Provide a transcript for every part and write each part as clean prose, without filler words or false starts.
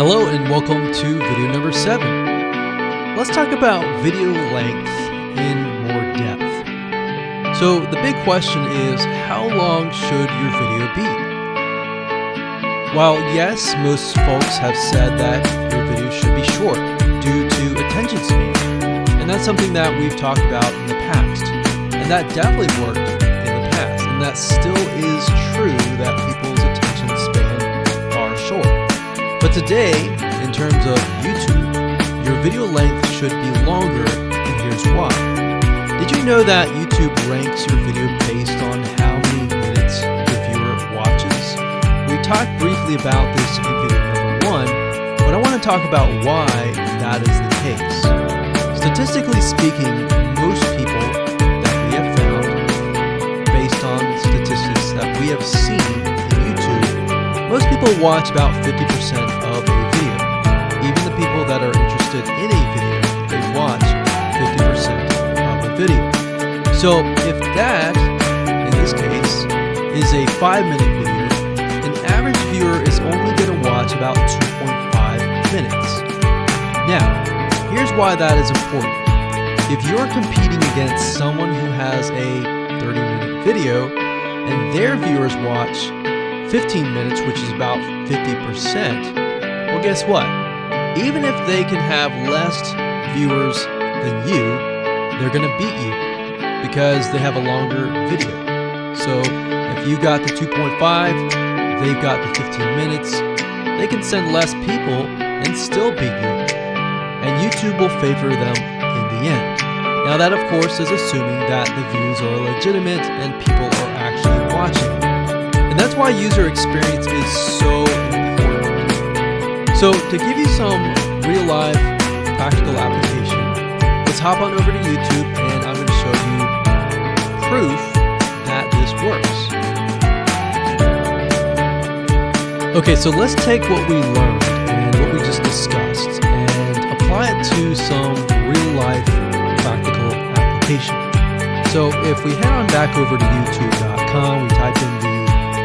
Hello and welcome to video number 7. Let's talk about video length in more depth. So the big question is, how long should your video be? While yes, most folks have said that your video should be short due to attention span, and that's something that we've talked about in the past, and that definitely worked in the past, and that still is true that people's attention span are short. But today, in terms of YouTube, your video length should be longer, and here's why. Did you know that YouTube ranks your video based on how many minutes your viewer watches? We talked briefly about this in video number 1, but I want to talk about why that is the case. Statistically speaking, most people that we have found, based on statistics that we have seen in YouTube, most people watch about 50% of a video. Even the people that are interested in a video, they watch 50% of the video. So if that, in this case, is a 5-minute video, an average viewer is only going to watch about 2.5 minutes. Now, here's why that is important. If you're competing against someone who has a 30-minute video and their viewers watch 15 minutes, which is about 50%, well, guess what? Even if they can have less viewers than you, they're going to beat you because they have a longer video. So if you got the 2.5, they've got the 15 minutes, they can send less people and still beat you. And YouTube will favor them in the end. Now that, of course, is assuming that the views are legitimate and people are actually watching. And that's why user experience is so important. So to give you some real-life practical application, let's hop on over to YouTube and I'm going to show you proof that this works. Okay, so let's take what we learned and what we just discussed and apply it to some real-life practical application. So if we head on back over to youtube.com, we type in the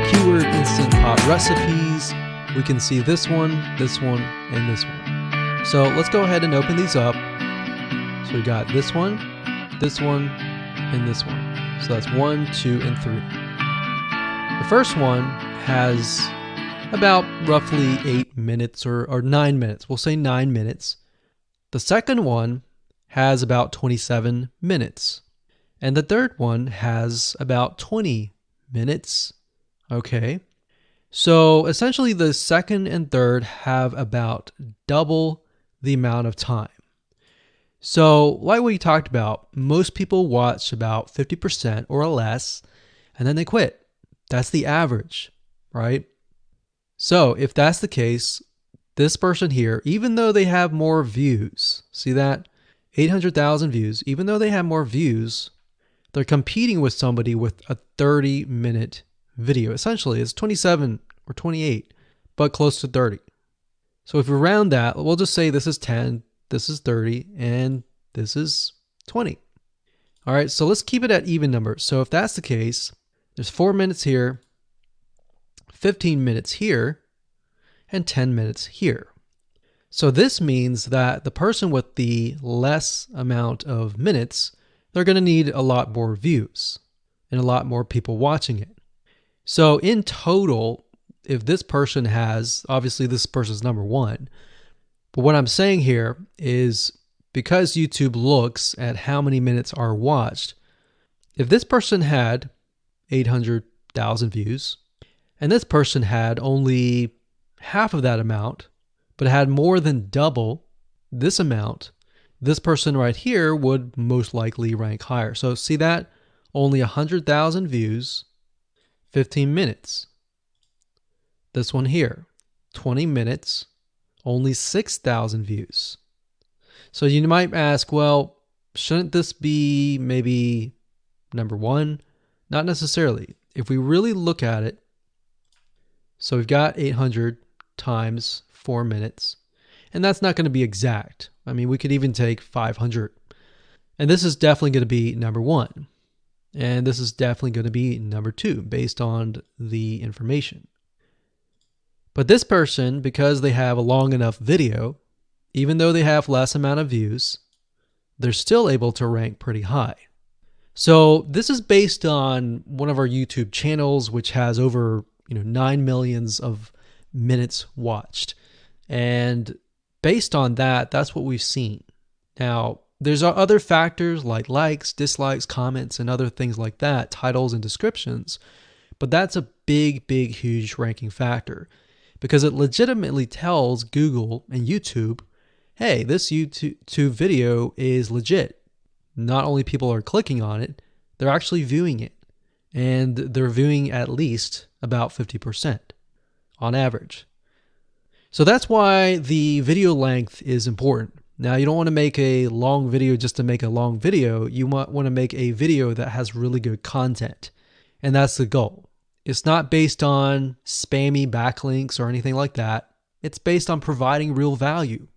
keyword Instant Pot Recipes, we can see this one, and this one. So let's go ahead and open these up. So we got this one, and this one. So that's 1, 2, and 3. The first one has about roughly 8 minutes or 9 minutes. We'll say 9 minutes. The second one has about 27 minutes. And the third one has about 20 minutes. Okay. So essentially the second and third have about double the amount of time. So like we talked about, most people watch about 50% or less, and then they quit. That's the average, right? So if that's the case, this person here, even though they have more views, see that? 800,000 views, even though they have more views, they're competing with somebody with a 30-minute video. Essentially, it's 27 or 28, but close to 30. So if we round that, we'll just say this is 10, this is 30, and this is 20. All right, so let's keep it at even numbers. So if that's the case, there's 4 minutes here, 15 minutes here, and 10 minutes here. So this means that the person with the less amount of minutes, they're going to need a lot more views and a lot more people watching it. So in total, if this person has, obviously this person's number 1, but what I'm saying here is because YouTube looks at how many minutes are watched, if this person had 800,000 views and this person had only half of that amount, but had more than double this amount, this person right here would most likely rank higher. So see that? Only 100,000 views, 15 minutes. This one here, 20 minutes, only 6,000 views. So you might ask, well, shouldn't this be maybe number 1? Not necessarily. If we really look at it, so we've got 800 times 4 minutes, and that's not going to be exact. I mean, we could even take 500. And this is definitely going to be number 1. And this is definitely going to be number 2 based on the information. But this person, because they have a long enough video, even though they have less amount of views, they're still able to rank pretty high. So this is based on one of our YouTube channels, which has over 9 million of minutes watched. And based on that, that's what we've seen. Now, there's other factors like likes, dislikes, comments, and other things like that, titles and descriptions. But that's a big, huge ranking factor because it legitimately tells Google and YouTube, hey, this YouTube video is legit. Not only people are clicking on it, they're actually viewing it. And they're viewing at least about 50% on average. So that's why the video length is important. Now, you don't want to make a long video just to make a long video. You might want to make a video that has really good content. And that's the goal. It's not based on spammy backlinks or anything like that. It's based on providing real value.